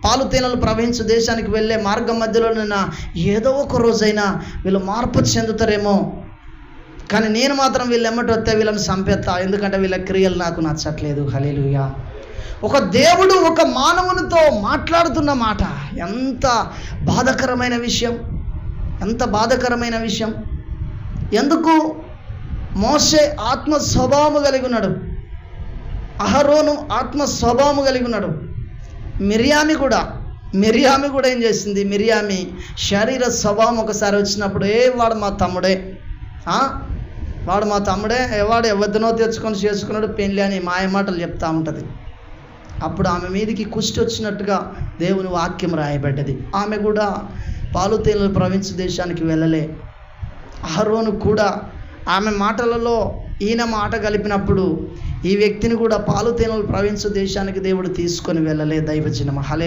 పాలు తేనెలు ప్రవహించు దేశానికి వెళ్ళే మార్గం మధ్యలోనైనా ఏదో ఒక రోజైనా వీళ్ళు మార్పు చెందుతారేమో, కానీ నేను మాత్రం వీళ్ళు ఎమ్మటి వస్తే వీళ్ళని చంపేస్తా, ఎందుకంటే వీళ్ళ క్రియలు నాకు నచ్చట్లేదు. హల్లెలూయా. ఒక దేవుడు ఒక మానవునితో మాట్లాడుతున్న మాట ఎంత బాధకరమైన విషయం, ఎంత బాధకరమైన విషయం. ఎందుకు? మోషే ఆత్మ స్వభావము కలిగి ఉన్నాడు, అహరోను ఆత్మ స్వభావము కలిగి ఉన్నాడు. మిరియామి కూడా ఏం చేసింది? మిరియామి శరీర స్వభావం ఒకసారి వచ్చినప్పుడు, వాడు మా తమ్ముడే, వాడు మా తమ్ముడే, వాడు ఎవరినో తెచ్చుకొని చేసుకున్నాడు పెళ్ళి అని మాయమాటలు చెప్తా ఉంటుంది. అప్పుడు ఆమె మీదకి కుష్టి వచ్చినట్టుగా దేవుని వాక్యం రాయబడ్డది. ఆమె కూడా పాలు తేనెలు ప్రవహించు దేశానికి వెళ్ళలే. అహరోను కూడా ఆమె మాటలలో ఈయన మాట కలిపినప్పుడు ఈ వ్యక్తిని కూడా పాలు తేనెలు ప్రవహించు దేశానికి దేవుడు తీసుకొని వెళ్ళలే. దైవజనమ హల్లెలూయా.